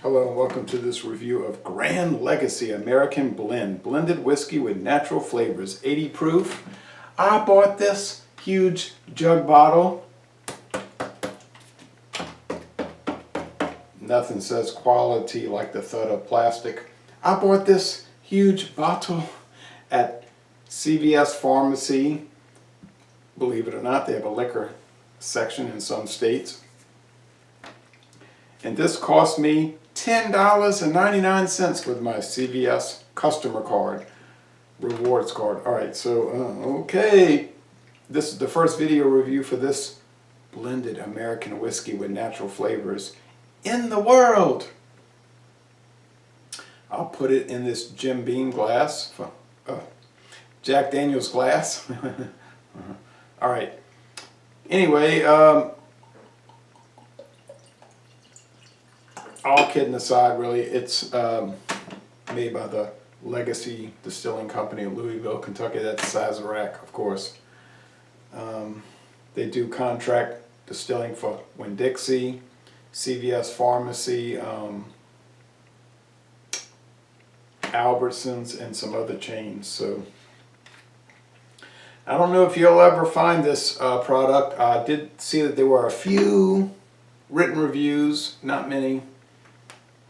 Hello and welcome to this review of Gran Legacy American Blend. Blended whiskey with natural flavors, 80 proof. I bought this huge jug bottle. Nothing says quality like the thud of plastic. I bought this huge bottle at CVS Pharmacy. Believe it or not, they have a liquor section in some states. And this cost me $10.99 with my CVS customer card, rewards card. Alright, so, okay. This is the first video review for this blended American whiskey with natural flavors in the world. I'll put it in this Jim Beam glass, Jack Daniels glass. Alright, anyway, all kidding aside, really, it's made by the Legacy Distilling Company of Louisville, Kentucky. That's Sazerac, of course. They do contract distilling for Winn-Dixie, CVS Pharmacy, Albertsons, and some other chains. So I don't know if you'll ever find this product. I did see that there were a few written reviews, not many.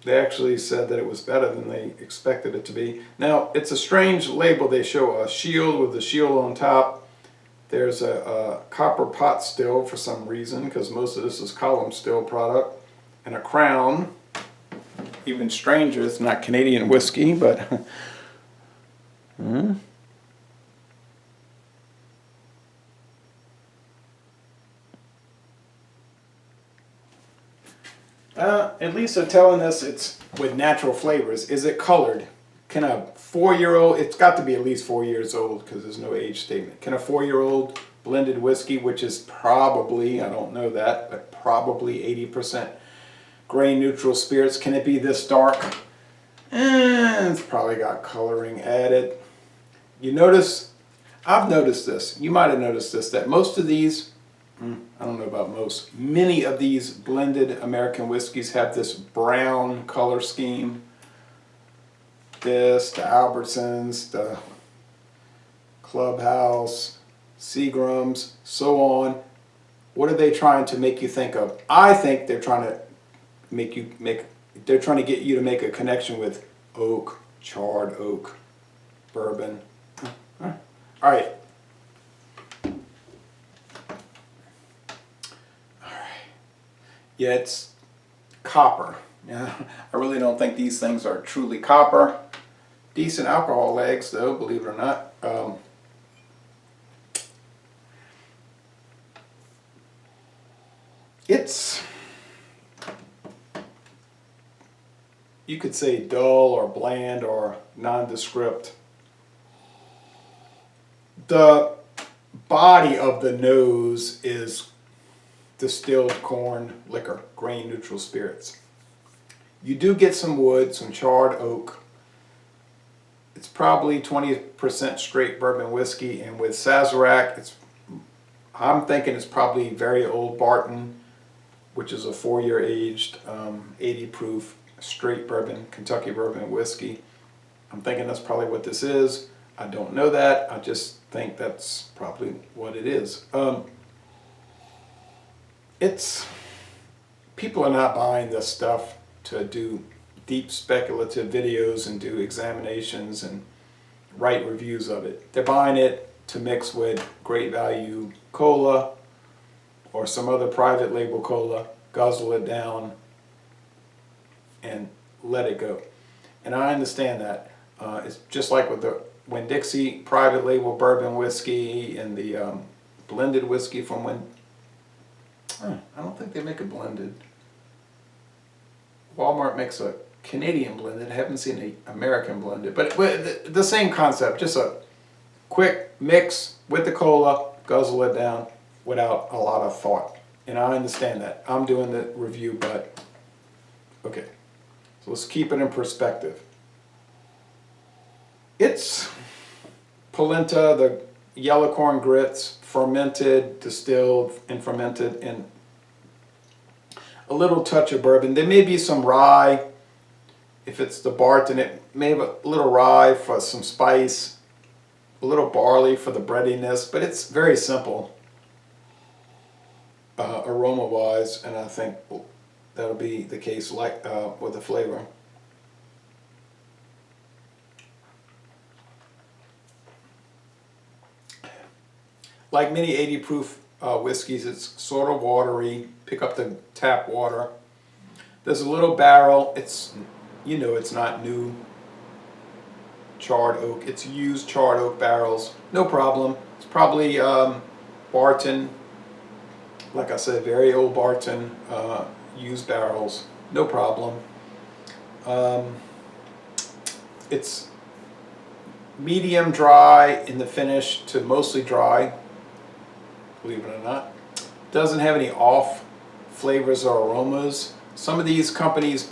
They actually said that it was better than they expected it to be. Now, it's a strange label. They show a shield with the shield on top. There's a copper pot still for some reason, because most of this is column still product. And a crown. Even stranger, it's not Canadian whiskey, but... At least they're telling us it's with natural flavors. Is it colored? Can a 4-year-old, it's got to be at least 4 years old because there's no age statement. Can a 4-year-old blended whiskey, which is probably, I don't know that, but probably 80% grain neutral spirits, can it be this dark? It's probably got coloring added. You notice, I've noticed this, you might have noticed this, that most of these, I don't know about most, many of these blended American whiskeys have this brown color scheme. This, the Albertsons, the Clubhouse, Seagrams, so on. What are they trying to make you think of? I think they're trying to they're trying to get you to make a connection with oak, charred oak, bourbon. All right. Yeah, it's copper. Yeah, I really don't think these things are truly copper. Decent alcohol legs, though, believe it or not. It's, you could say dull or bland or nondescript. The body of the nose is distilled corn liquor, grain neutral spirits. You do get some wood, some charred oak. It's probably 20% straight bourbon whiskey, and with Sazerac, I'm thinking it's probably very old Barton, which is a 4-year aged, 80 proof straight bourbon, Kentucky bourbon whiskey. I'm thinking that's probably what this is. I don't know that. I just think that's probably what it is. People are not buying this stuff to do deep speculative videos and do examinations and write reviews of it. They're buying it to mix with Great Value cola or some other private label cola, guzzle it down and let it go. And I understand that. It's just like with the Winn-Dixie private label bourbon whiskey and the blended whiskey from I don't think they make a blended. Walmart makes a Canadian blended. I haven't seen an American blended. But the same concept. Just a quick mix with the cola, guzzle it down without a lot of thought. And I understand that. I'm doing the review, but okay. So let's keep it in perspective. It's polenta, the yellow corn grits, fermented, distilled, and fermented, and a little touch of bourbon. There may be some rye If it's the Barton, it may have a little rye for some spice, a little barley for the breadiness, but it's very simple aroma-wise, and I think that'll be the case like with the flavor. Like many 80 proof whiskeys, it's sort of watery. Pick up the tap water. There's a little barrel. It's, you know, it's not new charred oak. It's used charred oak barrels. No problem. It's probably Barton. Like I said, very old Barton used barrels. No problem. It's medium dry in the finish to mostly dry, believe it or not. Doesn't have any off flavors or aromas. Some of these companies,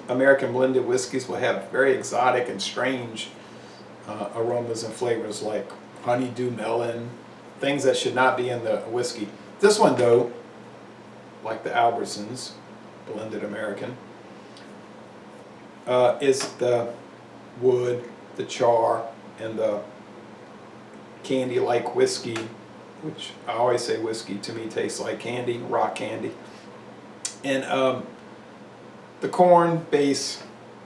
American blended whiskeys, will have very exotic and strange aromas and flavors, like honeydew melon, things that should not be in the whiskey. This one, though, like the Albertsons blended American, is the wood, the char, and the candy-like whiskey, which I always say whiskey to me tastes like candy, rock candy. And the corn base,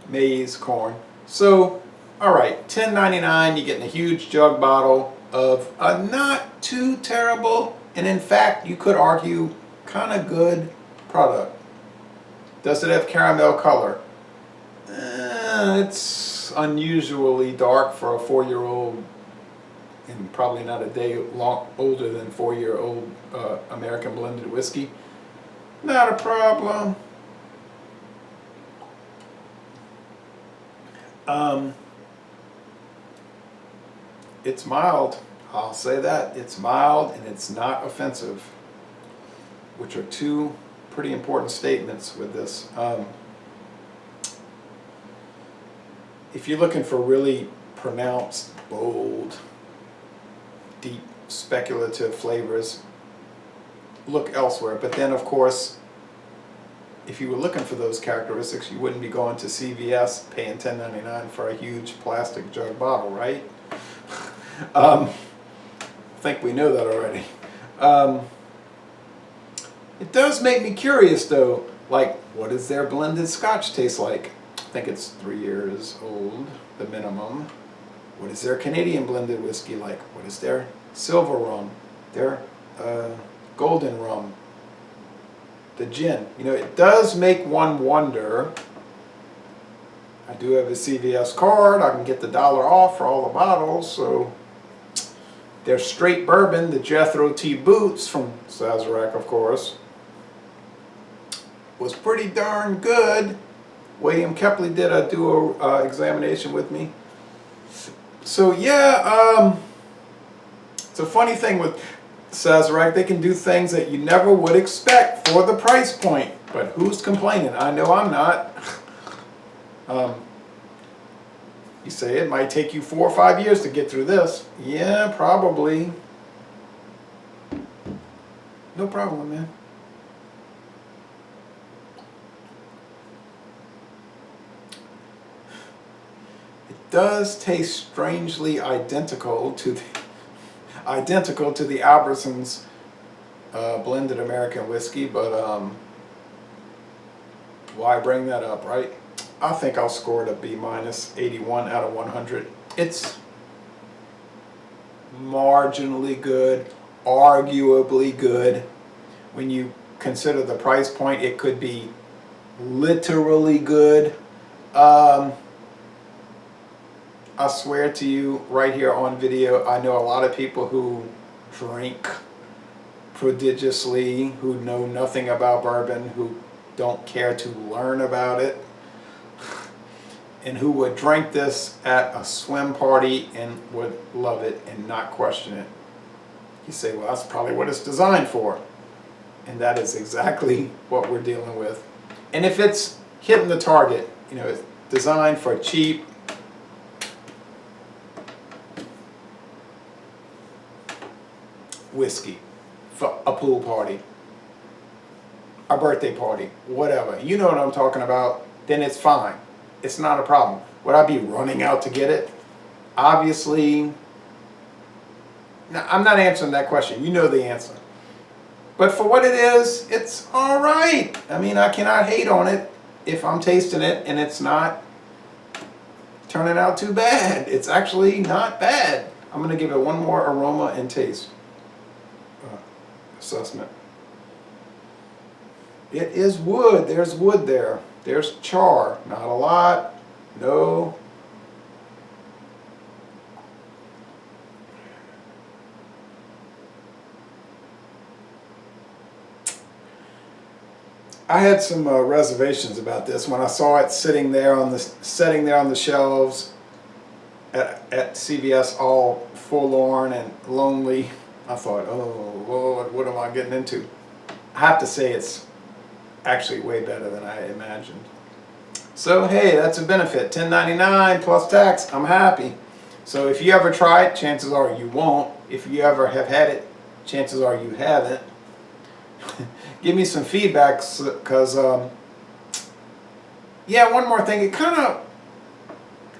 maize corn. So, all right, $10.99, you're getting a huge jug bottle of a not too terrible, and in fact, you could argue, kind of good product. Does it have caramel color? It's unusually dark for a 4-year-old, and probably not a day older than 4-year-old American blended whiskey. Not a problem. It's mild. I'll say that. It's mild and it's not offensive, which are two pretty important statements with this. If you're looking for really pronounced, bold, deep, speculative flavors, look elsewhere. But then, of course, if you were looking for those characteristics, you wouldn't be going to CVS paying $10.99 for a huge plastic jug bottle, right? I think we know that already. It does make me curious, though. Like, what does their blended Scotch taste like? I think it's 3 years old, the minimum. What is their Canadian blended whiskey like? What is their silver rum? Their golden rum? The gin. You know, it does make one wonder. I do have a CVS card. I can get the $1 off for all the bottles. So their straight bourbon, the Jethro T. Boots from Sazerac, of course, was pretty darn good. William Kepley did a duo examination with me. So yeah, it's a funny thing with Sazerac. They can do things that you never would expect for the price point. But who's complaining? I know I'm not. You say it might take you 4 or 5 years to get through this. Yeah, probably. No problem, man. It does taste strangely identical to the Albertsons blended American whiskey, but why bring that up, right? I think I'll score it a B minus, 81 out of 100. It's marginally good, arguably good. When you consider the price point, it could be literally good. I swear to you right here on video, I know a lot of people who drink prodigiously, who know nothing about bourbon, who don't care to learn about it, and who would drink this at a swim party and would love it and not question it. You say, well, that's probably what it's designed for. And that is exactly what we're dealing with. And if it's hitting the target, you know, it's designed for cheap, whiskey, for a pool party, a birthday party, whatever. You know what I'm talking about, then it's fine. it's not a problem. Would I be running out to get it? Obviously, now, I'm not answering that question. You know the answer. But for what it is, it's all right. I mean, I cannot hate on it if I'm tasting it and it's not turning out too bad. It's actually not bad. I'm going to give it one more aroma and taste assessment. It is wood. There's wood there. There's char. Not a lot. No. I had some reservations about this when I saw it sitting there on the shelves at CVS, all forlorn and lonely. I thought, oh Lord, what am I getting into? I have to say it's actually way better than I imagined. So hey, that's a benefit. $10.99 plus tax. I'm happy. So if you ever try it, chances are you won't. If you ever have had it, chances are you haven't. Give me some feedback, because yeah, one more thing.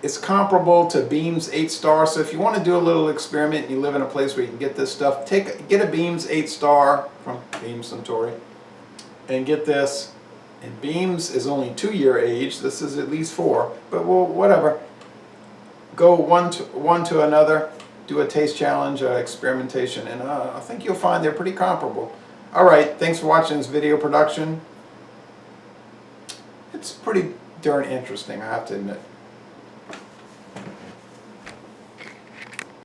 It's comparable to Beam's 8-star. So if you want to do a little experiment and you live in a place where you can get this stuff, get a Beam's 8-star from Beam Suntory and get this. And Beam's is only 2-year age. This is at least 4. But well, whatever. Go one to another. Do a taste challenge, experimentation, and I think you'll find they're pretty comparable. All right, thanks for watching this video production. It's pretty darn interesting, I have to admit.